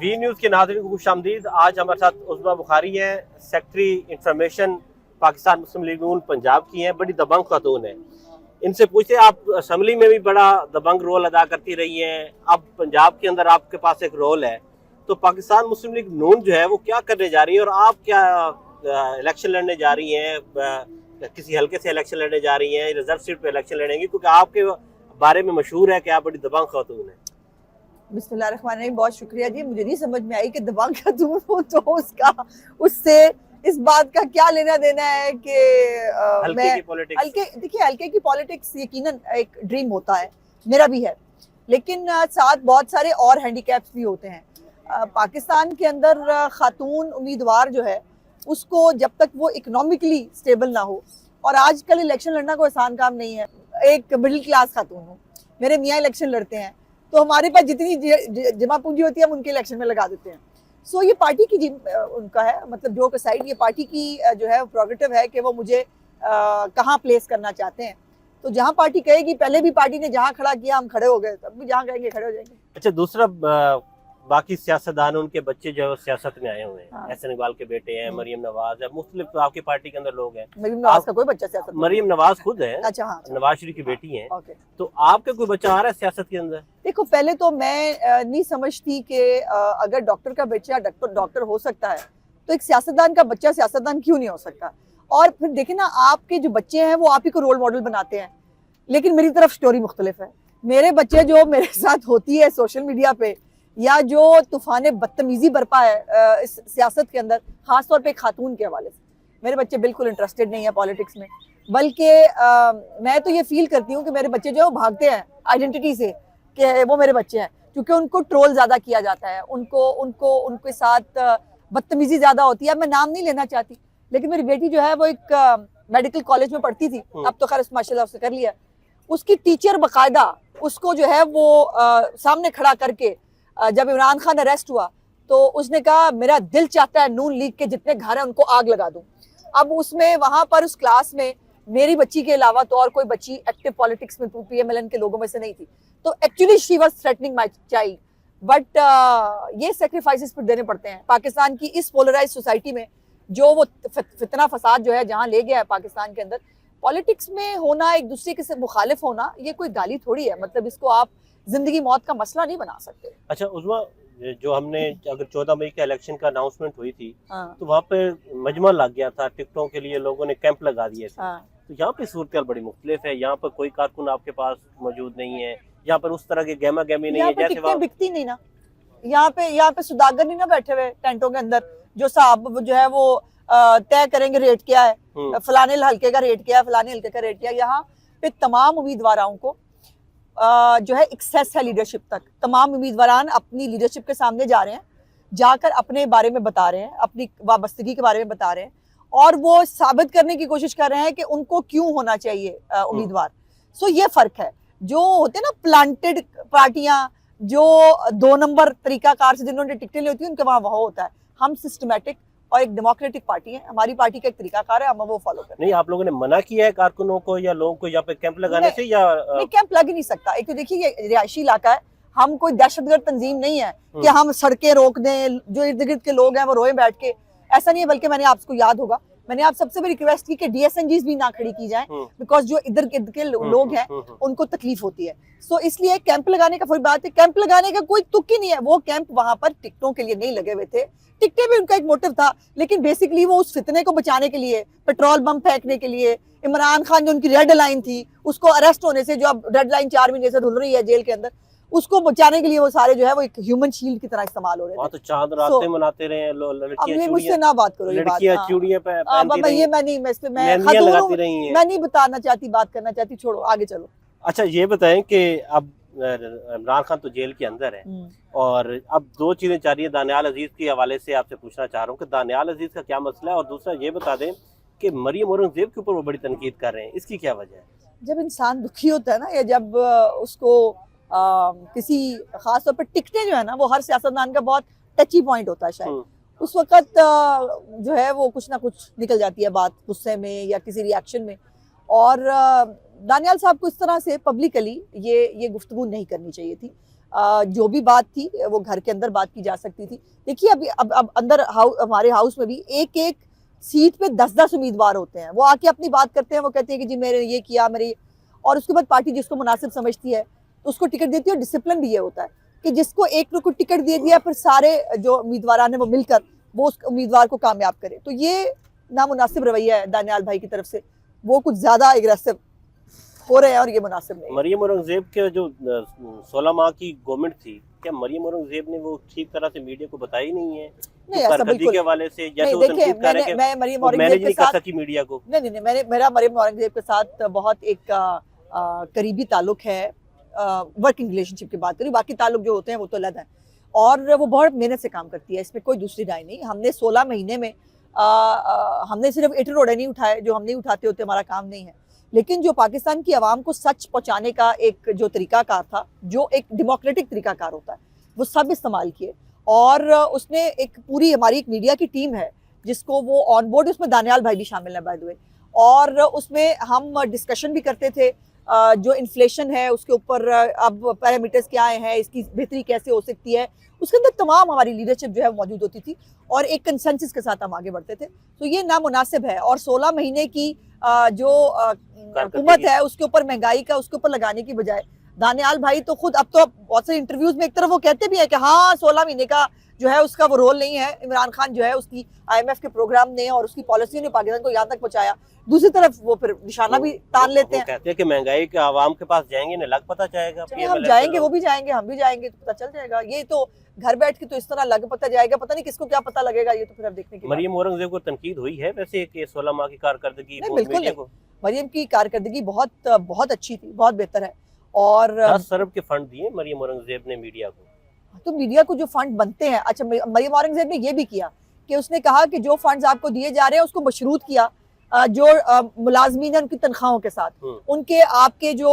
V news के नाज़रीन को खुशामदीद। आज हमारे साथ उज़मा बुखारी हैं, सेक्रेटरी इंफॉर्मेशन पाकिस्तान मुस्लिम लीग नून पंजाब की हैं। बड़ी दबंग खातून है। इनसे पूछते हैं, आप असम्बली में भी बड़ा दबंग रोल अदा करती रही हैं, अब पंजाब के अंदर आपके पास एक रोल है, तो पाकिस्तान मुस्लिम लीग नून जो है वो क्या करने जा रही है और आप क्या इलेक्शन लड़ने जा रही हैं? किसी हल्के से इलेक्शन लड़ने जा रही हैं, रिजर्व सीट पे इलेक्शन लड़ेंगी? क्योंकि आपके बारे में मशहूर है कि आप बड़ी दबंग खातून हैं। बिस्मिल्लाहिर्रहमानिर्रहीम, बहुत शुक्रिया जी। मुझे नहीं समझ में आई कि दबंग खातून हो तो उससे इस बात का क्या लेना देना है कि हल्के की पॉलिटिक्स यकीनन एक ड्रीम होता है, मेरा भी है, लेकिन साथ बहुत सारे और हैंडीकैप्स भी होते हैं। पाकिस्तान के अंदर खातून उम्मीदवार जो है उसको जब तक वो इकोनॉमिकली स्टेबल ना हो, और आजकल इलेक्शन लड़ना कोई आसान काम नहीं है। एक मिडिल क्लास खातून हो, मेरे मियाँ इलेक्शन लड़ते हैं तो हमारे पास जितनी जमा पूंजी होती है हम उनके इलेक्शन में लगा देते हैं। सो ये पार्टी की उनका है, मतलब जो साइड ये पार्टी की जो है प्रोग्रेटिव है कि वो मुझे कहाँ प्लेस करना चाहते हैं। तो जहाँ पार्टी कहेगी, पहले भी पार्टी ने जहाँ खड़ा किया हम खड़े हो गए, तब भी जहाँ कहेंगे खड़े हो जाएंगे। अच्छा, दूसरा बाकी सियासतदान उनके बच्चे जो है सियासत में आए हुए हैं। हाँ। एहसन इकबाल के बेटे हैं, मरियम नवाज है, मुख्तलिफ आपकी पार्टी के अंदर लोग हैं। मरियम नवाज का कोई बच्चा सियासत? मरियम नवाज खुद है। अच्छा, हाँ, नवाज शरीफ की बेटी हैं। ओके। तो आपका कोई बच्चा आ रहा है सियासत के अंदर? देखो, पहले तो मैं नहीं समझती कि अगर डॉक्टर का बच्चा डॉक्टर हो सकता है तो एक सियासतदान का बच्चा सियासतदान क्यों नहीं हो सकता। और फिर देखे ना, आपके जो बच्चे हैं वो आप ही को रोल मॉडल बनाते हैं, लेकिन मेरी तरफ स्टोरी मुख्तलिफ है। मेरे बच्चे जो मेरे साथ होती है सोशल मीडिया पे, या जो तूफान बदतमीजी बरपा है इस सियासत के अंदर, खासतौर पे खातून के हवाले से, मेरे बच्चे बिल्कुल इंटरेस्टेड नहीं है पॉलिटिक्स में। बल्कि मैं तो ये फील करती हूँ कि मेरे बच्चे जो है वो भागते हैं आइडेंटिटी से कि वो मेरे बच्चे हैं, क्योंकि उनको ट्रोल ज़्यादा किया जाता है, उनके साथ बदतमीजी ज़्यादा होती है। मैं नाम नहीं लेना चाहती, लेकिन मेरी बेटी जो है वो एक मेडिकल कॉलेज में पढ़ती थी, अब तो खैर माशाल्लाह उसने कर लिया। उसकी टीचर बाकायदा उसको जो है वो सामने खड़ा करके, जब इमरान खान अरेस्ट हुआ तो उसने कहा मेरा दिल चाहता है नून लीग के जितने घर हैं उनको आग लगा दूं। अब उसमें वहां पर उस क्लास में मेरी बच्ची के अलावा तो और कोई बच्ची एक्टिव पॉलिटिक्स में PMLN के लोगों में से नहीं थी। तो actually she was threatening my child, but ये सेक्रीफाइसेस फिर देने पड़ते हैं पाकिस्तान की इस पोलराइज सोसाइटी में। जो वो फितना फसाद जो है जहाँ ले गया है पाकिस्तान के अंदर, पॉलिटिक्स में होना, एक दूसरे के से मुखालिफ होना, ये कोई गाली थोड़ी है। मतलब इसको आप जिंदगी मौत का मसला नहीं बना सकते। अच्छा उज़मा, जो हमने अगर 14 मई के इलेक्शन का अनाउंसमेंट हुई थी, हाँ। तो वहाँ पे मजमा लग गया था, टिकटों के लिए लोगों ने कैंप लगा दिए थे। हाँ। तो यहाँ पे सूरत बड़ी मुख्तलिफ है। यहाँ पर कोई कारकुन आपके पास मौजूद नहीं है, यहाँ पर उस तरह की गहमा गहमी नहीं है जैसे वहाँ बिकती नहीं ना। यहाँ पे सुदागर नहीं ना बैठे हुए टेंटों के अंदर, जो साहब जो है वो तय करेंगे रेट क्या है, फलाने हल्के का रेट क्या है, फलाने हल्के का रेट क्या है। यहाँ पे तमाम उम्मीदवारों को जो है एक्सेस है लीडरशिप तक। तमाम उम्मीदवार अपनी लीडरशिप के सामने जा रहे हैं, जाकर अपने बारे में बता रहे हैं, अपनी वाबस्तगी के बारे में बता रहे हैं, और वो साबित करने की कोशिश कर रहे हैं कि उनको क्यों होना चाहिए उम्मीदवार। सो ये फर्क है। जो होते हैं ना प्लांटेड पार्टियां, जो 2 नंबर तरीकाकार से जिन्होंने टिकटें ली होती है, उनके वहाँ वह होता है। हम सिस्टमेटिक और एक डेमोक्रेटिक पार्टी है, हमारी पार्टी का एक तरीकाकार है, हम वो फॉलो करते हैं। नहीं, आप लोगों ने मना किया है कारकुनों को या लोगों को यहाँ पे कैंप लगाने से? या नहीं, कैंप लग ही नहीं सकता। एक तो देखिए ये रिहायशी इलाका है, हम कोई दहशतगर्द तंजीम नहीं है कि हम सड़कें रोक दें, जो इर्द गिर्द के लोग हैं वो रोए बैठ के, ऐसा नहीं है। बल्कि मैंने आपको याद होगा, मैंने आप सबसे भी रिक्वेस्ट की कि DSNGs भी ना खड़ी की जाए, बिकॉज जो इधर गिर्द के लोग हैं उनको तकलीफ होती है। सो इसलिए कैंप लगाने का कोई बात है, कैंप लगाने का कोई तुक ही नहीं है। वो कैंप वहां पर टिकटों के लिए नहीं लगे हुए थे, टिकटें भी उनका एक मोटिव था, लेकिन बेसिकली वो उस फितने को बचाने के लिए, पेट्रोल बम फेंकने के लिए, इमरान खान जो उनकी रेड लाइन थी उसको अरेस्ट होने से, जो अब रेड लाइन 4 महीने से ढुल रही है जेल के अंदर, उसको बचाने के लिए वो सारे जो है वो एक ह्यूमन शील्ड की तरह इस्तेमाल हो रहे थे। तो चांद रातें मनाते रहे हैं लड़कियां। मुझसे ना बात करो ये बात। चूड़ियां पहनती रही, ये मैं नहीं, मैं नहीं बताना चाहती, बात करना चाहती, छोड़ो आगे चलो। अच्छा ये बताएं कि अब इमरान खान तो जेल के अंदर है, और अब 2 चीजें जा रही है। दानियाल अजीज के हवाले से आपसे पूछना चाह रहा हूँ कि दानियाल अजीज का क्या मसला है, और दूसरा ये बता दें कि मरियम औरंगजेब के ऊपर वो बड़ी तनकीद कर रहे हैं, इसकी क्या वजह है? जब इंसान दुखी होता है ना, या जब उसको किसी खास तौर पर टिकटें जो है ना, वो हर सियासतदान का बहुत टची पॉइंट होता है शायद, उस वक्त जो है वो कुछ ना कुछ निकल जाती है बात, गुस्से में या किसी रिएक्शन में। और दानियाल साहब को इस तरह से पब्लिकली ये गुफ्तगू नहीं करनी चाहिए थी। जो भी बात थी वो घर के अंदर बात की जा सकती थी। देखिए अभी अब अंदर हमारे हाउस में भी एक एक सीट पे 10-10 उम्मीदवार होते हैं, वो आके अपनी बात करते हैं, वो कहते हैं कि जी मेरे ये किया, मेरे, और उसके बाद पार्टी जिसको मुनासिब समझती है तो उसको टिकट देती है। और डिसिप्लिन भी ये होता है कि जिसको एक को टिकट दे दिया फिर सारे जो उम्मीदवार ने वो मिलकर वो उस उम्मीदवार को कामयाब करे। तो ये नामुनासिब रवैया है दानियाल भाई की तरफ से, वो कुछ ज्यादा एग्रेसिव हो रहे हैं और ये मुनासिब नहीं है। मरियम औरंगजेब के जो 16 माह की गवर्नमेंट थी, क्या मरियम औरंगजेब ने वो ठीक तरह से मीडिया को बताया ही नहीं है? नहीं, ऐसा कारकर्दगी बिल्कुल के हवाले से जैसे नहीं। वो देखिए तनकीद कर रहे हैं कि मैं मरियम वो औरंगजेब मैनेज के नहीं कर साथ सकी मीडिया को। नहीं, मेरा मरियम औरंगजेब के साथ बहुत एक करीबी ताल्लुक है, वर्किंग रिलेशनशिप की बात करी, बाकी ताल्लुक जो होते हैं वो तो अलग है। और वो बहुत मेहनत से काम करती है, इसमें कोई दूसरी राय नहीं। हमने 16 महीने में हमने सिर्फ ईंट रोड़े नहीं उठाए, जो हम नहीं उठाते होते हमारा काम नहीं है, लेकिन जो पाकिस्तान की आवाम को सच पहुंचाने का एक जो तरीकाकार था, जो एक डेमोक्रेटिक तरीकाकार होता है, वो सब इस्तेमाल किए। और उसने एक पूरी हमारी एक मीडिया की टीम है जिसको वो ऑन बोर्ड, उसमें दानियाल भाई भी शामिल है बाय द वे, और उसमें हम डिस्कशन भी करते थे जो इन्फ्लेशन है उसके ऊपर अब पैरामीटर्स क्या हैं, इसकी बेहतरी कैसे हो सकती है, उसके अंदर तमाम हमारी लीडरशिप जो है मौजूद होती थी और एक कंसेंसस के साथ हम आगे बढ़ते थे। तो ये नामुनासिब है। और 16 महीने की जो हुकूमत है उसके ऊपर महंगाई का उसके ऊपर लगाने की बजाय दानियाल भाई तो खुद अब तो बहुत सारे इंटरव्यूज में एक तरफ वो कहते भी है कि हाँ 16 महीने का जो है उसका वो रोल नहीं है, इमरान खान जो है उसकी IMF के प्रोग्राम ने और उसकी पॉलिसी ने पाकिस्तान को यहाँ तक पहुंचाया। दूसरी तरफ वो फिर निशाना भी तान लेते हैं, कहते हैं कि महंगाई के आवाम के पास जाएंगे ना लग पता जाएगा। हम जाएंगे वो भी जाएंगे हम भी जाएंगे तो पता चल जाएगा। ये तो घर बैठ के तो इस तरह लग पता जाएगा, पता नहीं किसको क्या पता लगेगा, ये तो फिर अब देखने की मरियम औरंगजेब को तनकीद हुई है वैसे कि 16 माह की कारकर्दगी? बिल्कुल नहीं, मरियम की कारकर्दगी बहुत बहुत अच्छी थी, बहुत बेहतर है। और 10 अरब के फंड दिए मरियम औरंगजेब ने मीडिया को। तो मीडिया को जो फंड बनते हैं, अच्छा मरियम औरंगजेब ने ये भी किया कि उसने कहा कि जो फंड्स आपको दिए जा रहे हैं उसको मशरूत किया जो मुलाजमीन है उनकी तनख्वाहों के साथ, उनके आपके जो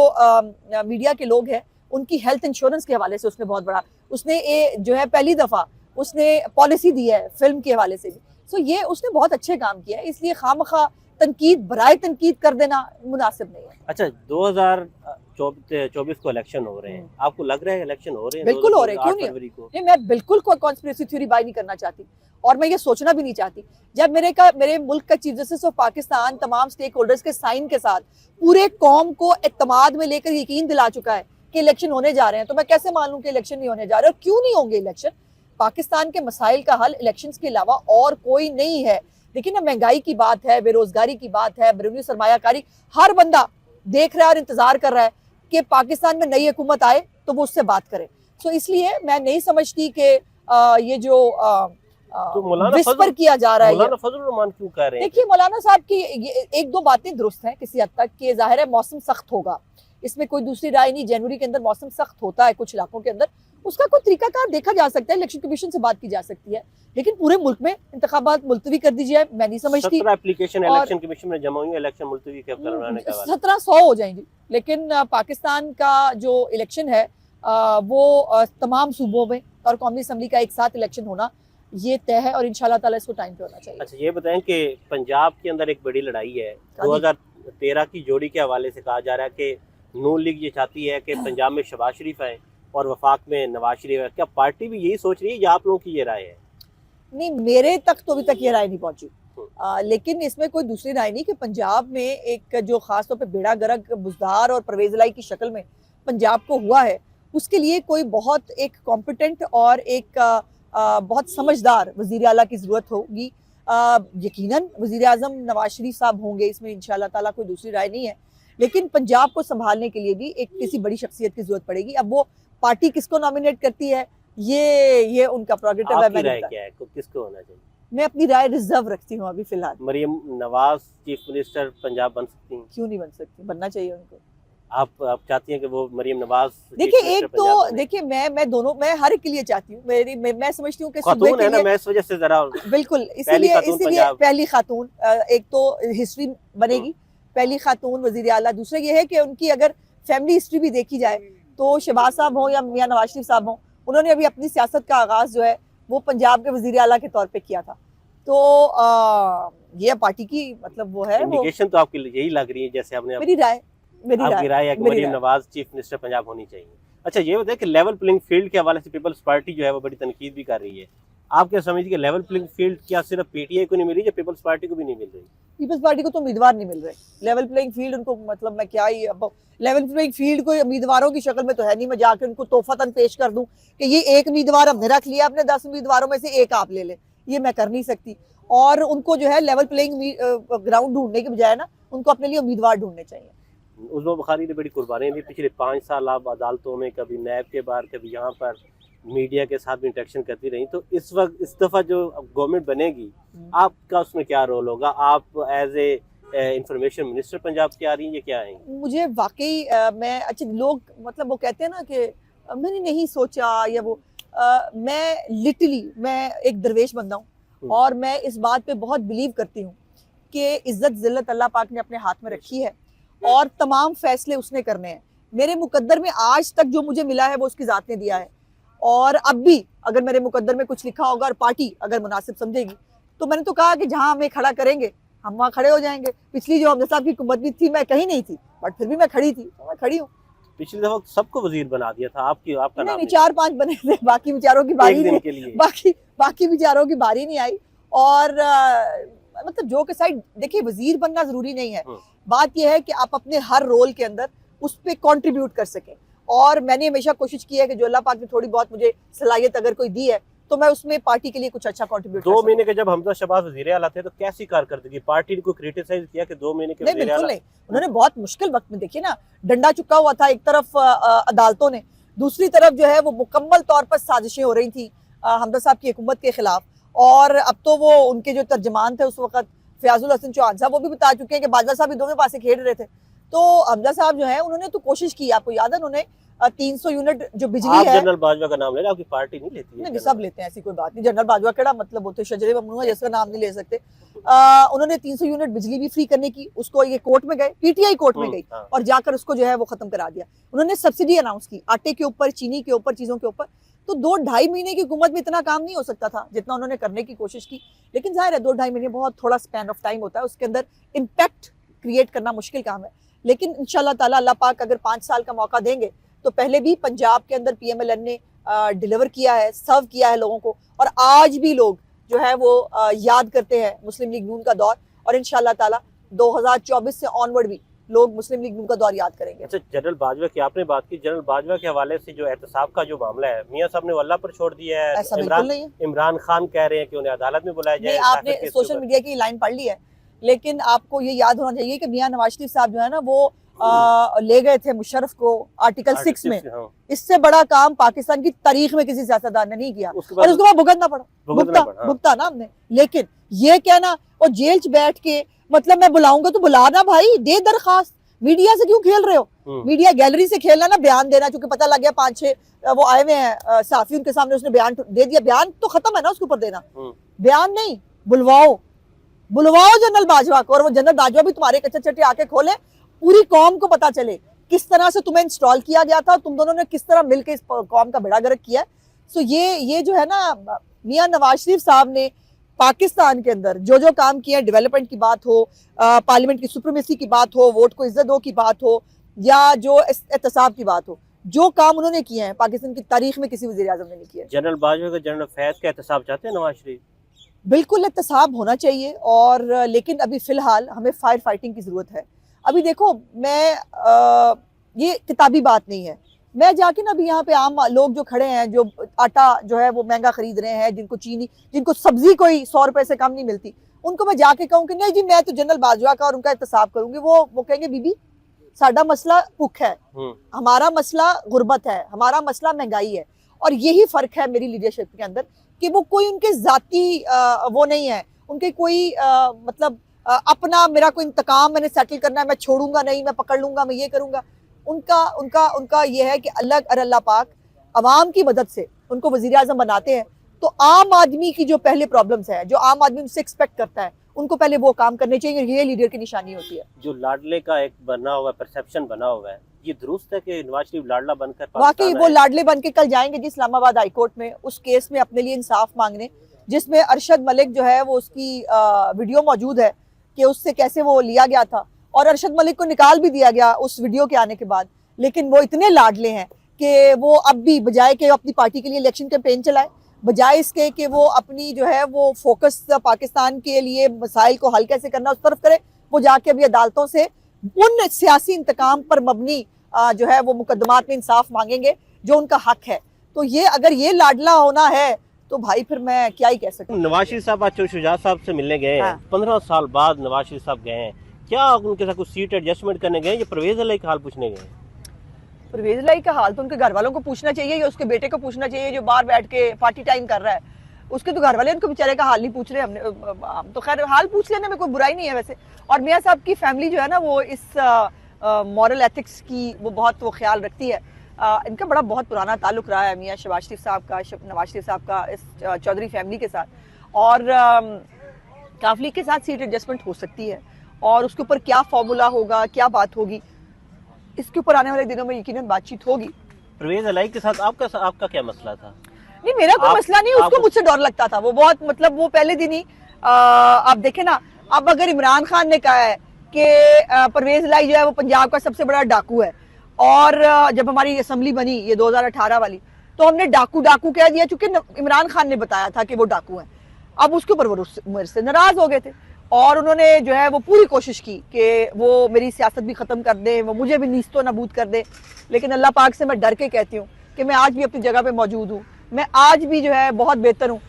मीडिया के लोग हैं उनकी हेल्थ इंश्योरेंस के हवाले से उसने बहुत बड़ा, उसने ये जो है पहली दफा उसने पॉलिसी दी है फिल्म के हवाले से भी। सो ये उसने बहुत अच्छे काम किया है, इसलिए खामखा तनकीद बराए तनकीद कर देना मुनासिब नहीं है। अच्छा 2024 को इलेक्शन हो रहे हैं, आपको लग रहा है इलेक्शन हो रहे हैं? बिल्कुल हो रहे हैं, क्यों नहीं? नहीं, मैं बिल्कुल कोई कॉन्स्पिरेसी थ्योरी बाय नहीं करना चाहती और मैं ये सोचना भी नहीं चाहती। जब मेरे मुल्क का चीफ जस्टिस ऑफ पाकिस्तान तमाम स्टेक होल्डर्स के साइन के साथ पूरे कौम को एतमाद में लेकर यकीन दिला चुका है कि इलेक्शन होने जा रहे हैं, तो मैं कैसे मानूं कि इलेक्शन नहीं होने जा रहे? और क्यों नहीं होंगे इलेक्शन? पाकिस्तान के मसाइल का हल इलेक्शंस के अलावा और कोई नहीं है। देखिए ना, महंगाई की बात है, बेरोजगारी की बात है, बैरूनी सरमायाकारी, हर बंदा देख रहा है और इंतजार कर रहा है कि पाकिस्तान में नई हुकूमत आए तो वो उससे बात करे। सो इसलिए मैं नहीं समझती कि ये जो विस्पर किया जा रहा है, मौलाना फजल रहमान क्यों कह रहे हैं? देखिए मौलाना साहब की एक दो बातें दुरुस्त हैं किसी हद तक, कि जाहिर है मौसम सख्त होगा, इसमें कोई दूसरी राय नहीं। जनवरी के अंदर मौसम सख्त होता है कुछ इलाकों के अंदर, उसका कोई तरीकाकार देखा जा सकता है, इलेक्शन कमीशन से बात की जा सकती है, लेकिन पूरे मुल्क में इंतखाबात मुलतवी कर दीजिए, मैं नहीं समझती। 17 एप्लीकेशन इलेक्शन कमीशन में जमा हुई है इलेक्शन मुलतवी करवाने का, 1700 हो जाएंगी। लेकिन पाकिस्तान का जो इलेक्शन है वो तमाम सूबों में और कौमी असम्बली का एक साथ इलेक्शन होना ये तय है और इंशाल्लाह ताला इसको टाइम पे होना चाहिए। अच्छा ये बताएं कि पंजाब के अंदर एक बड़ी लड़ाई है 2013 की जोड़ी के हवाले से, कहा जा रहा है कि नून लीग ये चाहती है कि पंजाब में शहबाज शरीफ आए और वफाक में नवाज शरीफ है। क्या पार्टी भी यही सोच रही है या आप लोगों की ये राय है? नहीं, मेरे तक तो अभी तक ये राय नहीं पहुंची, लेकिन इसमें कोई दूसरी राय नहीं कि पंजाब में एक जो खासतौर पे बेड़ा गर्क बुजदार और परवेज लाई की शक्ल में पंजाब को हुआ है, उसके लिए कोई बहुत एक कॉम्पिटेंट और एक बहुत समझदार वजीर आला की जरूरत होगी। यकीनन वजीर आजम नवाज शरीफ साहब होंगे, इसमें इंशाल्लाह ताला कोई दूसरी राय नहीं है, लेकिन पंजाब को संभालने के लिए भी एक किसी बड़ी शख्सियत की जरूरत पड़ेगी। अब वो पार्टी किसको नॉमिनेट करती है ये उनका प्रोग्रेटिव है। राय क्या है, किसको होना चाहिए? मैं अपनी राय रिजर्व रखती हूँ अभी फिलहाल। मरियम नवाज चीफ मिनिस्टर पंजाब बन सकती हैं? क्यों नहीं बन सकती, बनना चाहिए उनको। आप चाहती हैं कि वो मरियम नवाज? देखिए एक तो देखिए मैं दोनों, मैं हर एक के लिए चाहती हूँ, मैं समझती हूँ कि खातून है ना, मैं इस वजह से जरा बिल्कुल इसीलिए पहली खातून, एक तो हिस्ट्री बनेगी पहली खातून वजीर आला। दूसरा ये है कि उनकी अगर फैमिली हिस्ट्री भी देखी जाए तो शहबाज साहब हो या मियां नवाज शरीफ साहब हो, उन्होंने अभी अपनी सियासत का आगाज जो है वो पंजाब के वजीर आला के तौर पे किया था। तो ये पार्टी की मतलब वो है इंडिकेशन तो आपकी यही लग रही है जैसे आपने मेरी राय है कि मरियम नवाज चीफ मिनिस्टर पंजाब होनी चाहिए। अच्छा ये बताए कि लेवल प्लेइंग फील्ड के हवाले से पीपल्स पार्टी जो है वो बड़ी तनकीद भी कर रही है, आप क्या समझिए कि लेवल प्लेइंग फील्ड क्या सिर्फ पीटीआई को नहीं मिली या पीपल्स पार्टी को भी नहीं मिल रही? पीपल्स पार्टी को तो उम्मीदवार नहीं मिल रहे, लेवल प्लेइंग फील्ड उनको, मतलब मैं क्या ही अब लेवल प्लेइंग फील्ड को उम्मीदवारों की शक्ल में तो है नहीं, मैं जाके उनको तोहफतन पेश कर दूं कि ये एक उम्मीदवार हमने रख लिया, अपने 10 उम्मीदवारों में से एक आप ले ले, ये मैं कर नहीं सकती। और उनको जो है लेवल प्लेइंग ग्राउंड ढूंढने के बजाय ना, उनको अपने लिए उम्मीदवार ढूंढने चाहिए। उस्मा बुखारी ने बड़ी कुर्बानियां दी, पिछले 5 साल आप अदालतों में कभी नैब के बाहर कभी यहाँ पर मीडिया के साथ भी इंटरेक्शन करती रही, तो इस वक्त इस दफ़ा जो गवर्नमेंट बनेगी आपका उसमें क्या रोल होगा? आप as a information minister Punjab की आ रही हैं, ये क्या आएंगी? मुझे वाकई मैं अच्छा लोग मतलब वो कहते हैं ना कि मैंने नहीं सोचा या वो मैं लिटरली मैं एक दरवेश बंदा हूँ और मैं इस बात पे बहुत बिलीव करती हूँ कि इज्जत जिल्लत अल्लाह पाक ने अपने हाथ में रखी है और तमाम फैसले उसने करने हैं। मेरे मुकद्दर में आज तक जो मुझे मिला है वो उसकी ज़ात ने दिया है, और अब भी अगर मेरे मुकद्दर में कुछ लिखा होगा और पार्टी अगर मुनासिब समझेगी तो मैंने तो कहा कि जहां हमें खड़ा करेंगे हम वहां खड़े हो जाएंगे। पिछली जो हमजा साहब की हुकूमत भी थी, मैं कहीं नहीं थी बट फिर भी मैं खड़ी थी, तो मैं खड़ी हूँ। पिछली दफा सबको वजीर बना दिया था, आपका नाम नहीं 4-5 बने थे, बाकी बेचारों की बारी एक दिन के नहीं, लिए बाकी बेचारों की बारी नहीं आई। और मतलब जो के साइड देखिए, वजीर बनना जरूरी नहीं है, बात यह है कि आप अपने हर रोल के अंदर उस पर कॉन्ट्रीब्यूट कर सकें। और मैंने हमेशा कोशिश की है कि जो अल्लाह पाक ने थोड़ी बहुत मुझे सलाहियत अगर कोई दी है तो मैं उसमें पार्टी के लिए कुछ अच्छा कंट्रीब्यूट कर 2 महीने के जब हमजा शहबाज वजीर आला थे तो कैसी कारकर्दगी, पार्टी ने कोई क्रिटिसाइज किया कि 2 महीने के नहीं? बिल्कुल नहीं, उन्होंने बहुत मुश्किल वक्त में देखिए ना, डंडा चुका हुआ था एक तरफ अदालतों ने, दूसरी तरफ जो है वो मुकम्मल तौर पर साजिशें हो रही थी हमजा साहब की हुकूमत के खिलाफ। और अब तो वो उनके जो तर्जमान थे उस वक्त फयाजुल हसन चौहान साहब, वो भी बता चुके हैं कि बाजवा साहब भी दोनों पासे खेल रहे थे। तो हमजा साहब जो है उन्होंने तो कोशिश की, आपको याद है उन्होंने 300 यूनिट जो बिजली आप है। जनरल बाजवा का नाम ले रहे हैं, आपकी पार्टी नहीं लेती है? नहीं, सब लेते हैं, ऐसी कोई बात नहीं। जनरल बाजवा केड़ा मतलब होते शजरे ममनू है जिसका नाम नहीं ले सकते। उन्होंने 300 यूनिट बिजली भी फ्री करने की, उसको ये कोर्ट में गए, पीटीआई कोर्ट में गई और जाकर उसको जो है वो खत्म करा दिया। उन्होंने सब्सिडी अनाउंस की आटे के ऊपर, चीनी के ऊपर, चीजों के ऊपर। तो 2-2.5 महीने की हुकूमत में इतना काम नहीं हो सकता था जितना उन्होंने करने की कोशिश की। लेकिन जाहिर है 2-2.5 महीने बहुत थोड़ा स्पैन ऑफ टाइम होता है, उसके अंदर इम्पैक्ट क्रिएट करना मुश्किल काम है। लेकिन इंशाल्लाह ताला अल्लाह पाक अगर 5 साल का मौका देंगे तो पहले भी पंजाब के अंदर पीएमएलएन ने डिलीवर किया है, सर्व किया है लोगों को, और आज भी लोग जो है वो याद करते हैं मुस्लिम लीग नून का दौर, और इंशाल्लाह ताला 2024 से ऑनवर्ड भी लोग मुस्लिम लीग नून का दौर याद करेंगे। अच्छा, जनरल बाजवा की आपने बात की, जनरल बाजवा के हवाले से जो एहतसाब का जो मामला है, मियां साहब ने वो अल्लाह पर छोड़ दिया है। ऐसा बिल्कुल नहीं है। इमरान खान कह रहे हैं कि उन्हें अदालत में बुलाया जाए। आपने सोशल मीडिया की लाइन पढ़ ली है, लेकिन आपको ये याद होना चाहिए कि मियां नवाज शरीफ साहब जो है ना वो ले गए थे मुशर्रफ को आर्टिकल 6 में। इससे बड़ा काम पाकिस्तान की तारीख में किसी सियासतदान ने नहीं किया, और उसके बाद भुगतना पड़ा, भुगता ना हमने। लेकिन ये कहना और जेल च बैठ के मतलब मैं बुलाऊंगा तो बुलाना भाई, दे दरखास्त, मीडिया से क्यों खेल रहे हो? मीडिया गैलरी से खेलना ना, बयान देना, क्योंकि पता लग गया 5-6 वो आए हुए हैं साफी, उनके सामने उसने बयान दे दिया, बयान तो खत्म है ना, उसके ऊपर देना बयान नहीं, बुलवाओ जनरल बाजवा को, और वो जनरल बाजवा भी तुम्हारे कच्चे चट्टे आके खोले, पूरी कौम को पता चले किस तरह से तुम्हें इंस्टॉल किया गया था, तुम दोनों ने किस तरह मिलकर इस कौम का बेड़ा गर्क किया। सो ये जो है ना, मियां नवाज शरीफ साहब ने पाकिस्तान के अंदर जो जो काम किया, डेवलपमेंट की बात हो, पार्लियामेंट की सुप्रीमेसी की बात हो, वोट को इज्जत दो की बात हो, या जो एहतसाब की बात हो, जो काम उन्होंने किए हैं पाकिस्तान की तारीख में किसी वज़ीर आज़म ने नहीं किया। जनरल बाजवा का जनरल फैज का एहतसाब चाहते हैं नवाज शरीफ? बिल्कुल एहतसाब होना चाहिए, और लेकिन अभी फिलहाल हमें फायर फाइटिंग की जरूरत है। अभी देखो, मैं ये किताबी बात नहीं है, मैं जाके ना अभी यहाँ पे आम लोग जो खड़े हैं, जो आटा जो है वो महंगा खरीद रहे हैं, जिनको चीनी, जिनको सब्जी कोई 100 रुपए से कम नहीं मिलती, उनको मैं जाके कहूँ कि नहीं जी मैं तो जनरल बाजवा का और उनका एहतसाब करूंगी, वो कहेंगे बीबी साडा मसला भूख है, हमारा मसला गुर्बत है, हमारा मसला महंगाई है। और यही फर्क है मेरी लीडरशिप के अंदर कि वो कोई उनके जाती वो नहीं है, उनके कोई मतलब अपना मेरा कोई इंतकाम मैंने सेटल करना है, मैं छोड़ूंगा नहीं, मैं पकड़ लूंगा, मैं ये करूंगा। उनका ये है कि अल्लाह पाक अवाम की मदद से उनको वजीर आज़म बनाते हैं, तो आम आदमी की जो पहले प्रॉब्लम्स है, जो आम आदमी उनसे एक्सपेक्ट करता है, उनको पहले वो काम करने चाहिए। ये लीडर की निशानी होती है। जो लाडले का एक बना हुआ परसेप्शन बना हुआ है, ये दुरुस्त है कि नवाज शरीफ लाडला बनकर वाकई वो लाडले बन के कल जाएंगे जी इस्लामाबाद हाई कोर्ट में उस केस में अपने लिए इंसाफ मांगने, जिसमें अरशद मलिक जो है वो उसकी वीडियो मौजूद है कि उससे कैसे वो लिया गया था, और अरशद मलिक को निकाल भी दिया गया उस वीडियो के आने के बाद। लेकिन वो इतने लाडले हैं कि वो अब भी बजाय के अपनी पार्टी के लिए इलेक्शन कैंपेन चलाए, बजाय इसके कि वो अपनी जो है वो फोकस पाकिस्तान के लिए मसाइल को हल कैसे करना उस तरफ करे, वो जाके अभी अदालतों से उन सियासी इंतकाम पर मबनी जो है वो मुकदमात में इंसाफ मांगेंगे जो उनका हक है। तो ये अगर ये लाडला होना है तो भाई फिर मैं क्या ही कह सकती हूँ। नवाज शरीफ साहब आज शुजात साहब से मिलने गए हैं, हाँ। 15 साल बाद नवाज शरीफ साहब गए हैं, क्या उनके साथ कुछ सीट एडजस्टमेंट करने गए हैं या परवेज इलाही का हाल पूछने गए हैं? परवेज इलाही का हाल तो उनके घर वालों को पूछना चाहिए या उसके बेटे को पूछना चाहिए जो बाहर बैठ के पार्टी टाइम कर रहा है। उसके तो घर वाले उनको बेचारे का हाल नहीं पूछ रहे, हम तो खैर हाल पूछ लेने में कोई बुराई नहीं है वैसे। और मियां साहब की फैमिली जो है ना वो इस मॉरल एथिक्स की वो बहुत वो ख्याल रखती है। इनका बड़ा बहुत पुराना ताल्लुक रहा है मियां शहबाज शरीफ साहब का, नवाज शरीफ साहब का इस चौधरी फैमिली के साथ, और काफली के साथ सीट एडजस्टमेंट हो सकती है। और उसके ऊपर क्या फॉर्मूला होगा, क्या बात होगी, इसके ऊपर आने वाले दिनों में यकीनन बातचीत होगी। परवेज इलाही के साथ आपका क्या मसला था? नहीं, मेरा कोई मसला नहीं, उसको मुझसे डर लगता था। वो बहुत मतलब वो पहले दिन ही आप देखे ना, अब अगर इमरान खान ने कहा है कि परवेज इलाही जो है वो पंजाब का सबसे बड़ा डाकू है, और जब हमारी असेंबली बनी ये 2018 वाली तो हमने डाकू डाकू कह दिया चूंकि इमरान खान ने बताया था कि वो डाकू हैं। अब उसके ऊपर वो मेरे से नाराज हो गए थे और उन्होंने जो है वो पूरी कोशिश की कि वो मेरी सियासत भी खत्म कर दे, वो मुझे भी नीस्तो नबूद कर दे। लेकिन अल्लाह पाक से मैं डर के कहती हूँ कि मैं आज भी अपनी जगह पे मौजूद हूँ, मैं आज भी जो है बहुत बेहतर हूँ।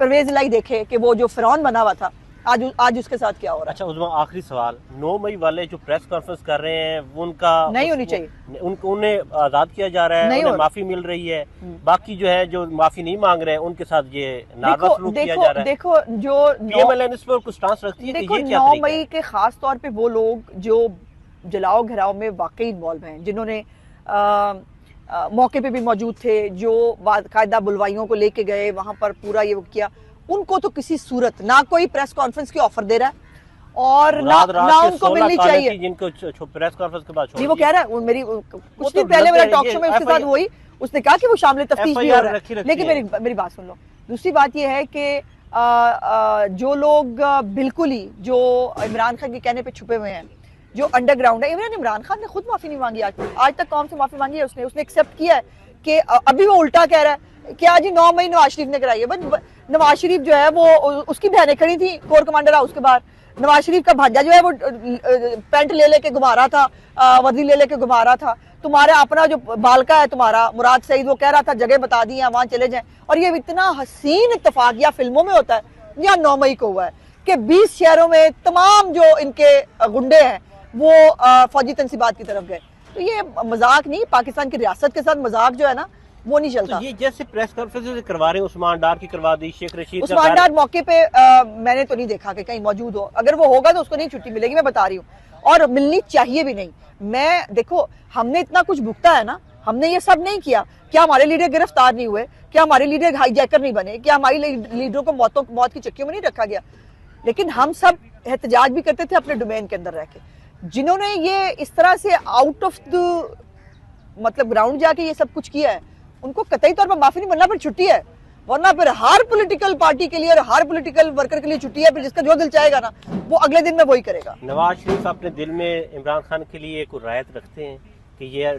परवेज इलाही देखे कि वो जो फिरौन बना हुआ था आज उसके साथ क्या हो रहा है। अच्छा उस्मा, आखिरी सवाल, 9 मई वाले जो प्रेस कॉन्फ्रेंस कर रहे हैं वो उनका नहीं होनी चाहिए, उन्हें आजाद किया जा रहा है, उन्हें माफी मिल रही है, बाकी जो है जो माफी नहीं मांग रहे हैं उनके साथ ये नाराज सलूक किया जा रहा है। देखो जो पीएमएलएन इस पर कुछ स्टांस रखती है देखो कि ये क्या 9 मई के खास तौर पे वो लोग जो जलाओ घिराव में वाकई इन्वॉल्व हैं, जिन्होंने मौके पे भी मौजूद थे, जो कायदा बुलवाइयों को लेके गए वहां पर पूरा ये किया, उनको तो किसी सूरत ना कोई प्रेस कॉन्फ्रेंस की ऑफर दे रहा है और ना उनको मिलनी चाहिए। जिनको प्रेस कॉन्फ्रेंस के बाद नहीं, वो कह रहा है वो मेरी कुछ दिन पहले मेरा टॉक शो में उसके साथ वही उसने कहा कि वो शामिल तफ्तीश भी हो रहा है। लेकिन मेरी बात सुन लो, दूसरी बात ये है कि जो लोग बिल्कुल ही जो इमरान खान के कहने पे छुपे हुए हैं, जो अंडरग्राउंड है, इमरान खान ने खुद माफी नहीं मांगी आज तक कौन सी माफी मांगी है उसने एक्सेप्ट किया है कि अभी वो उल्टा कह रहा है कि आज ही 9 मई नवाज शरीफ ने कराई है। नवाज शरीफ जो है वो उसकी बहनें खड़ी थी कोर कमांडर हाउस के बाहर, नवाज शरीफ का भांजा जो है वो पैंट ले लेके घुमा रहा था, वर्दी ले लेके घुमा रहा था। तुम्हारा अपना जो बालका है तुम्हारा मुराद सईद, वो कह रहा था जगह बता दी है वहां चले जाएं। और ये इतना हसीन इत्तेफाक या फिल्मों में होता है या 9 मई को हुआ है कि 20 शहरों में तमाम जो इनके गुंडे हैं वो फौजी तंसीबात की तरफ गए। तो ये मजाक नहीं, पाकिस्तान की रियासत के साथ मजाक जो है ना वो नहीं चलता। तो ये जैसे प्रेस कॉन्फ्रेंस करवा रहे हैं, उस्मान डार की करवा दी, शेख रशीद उस्मान डार मौके पे मैंने तो नहीं देखा कि कहीं मौजूद हो, अगर वो होगा तो उसको नहीं छुट्टी मिलेगी, मैं बता रही हूँ, और मिलनी चाहिए भी नहीं। मैं देखो हमने इतना कुछ भुगता है ना, हमने ये सब नहीं किया, क्या हमारे लीडर गिरफ्तार नहीं हुए, क्या हमारे लीडर हाईजैकर नहीं बने, क्या हमारे लीडरों को मौत की चक्कियों में नहीं रखा गया। लेकिन हम सब एहतजाज भी करते थे अपने डोमेन के अंदर रह के। जिन्होंने ये इस तरह से आउट ऑफ द मतलब ग्राउंड जाके ये सब कुछ किया है उनको कतई तौर पर माफी नहीं बनना, फिर छुट्टी है, वरना फिर हर पॉलिटिकल पार्टी के लिए और हर पॉलिटिकल वर्कर के लिए छुट्टी है। फिर जिसका जो दिल चाहेगा ना वो अगले दिन में वही करेगा। नवाज शरीफ अपने दिल में इमरान खान के लिए कोई रायत रखते हैं कि ये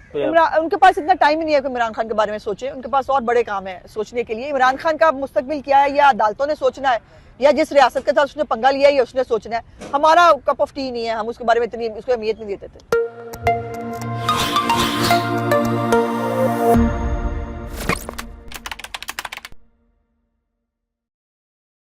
उनके पास इतना टाइम ही नहीं है कि इमरान खान के बारे में सोचे, उनके पास और बड़े काम है सोचने के लिए। इमरान खान का मुस्तकबिल क्या है या अदालतों ने सोचना है या जिस रियासत के साथ उसने पंगा लिया है या उसने सोचना है। हमारा कप ऑफ टी नहीं है, हम उसके बारे में इतनी उसको अहमियत नहीं देते थे।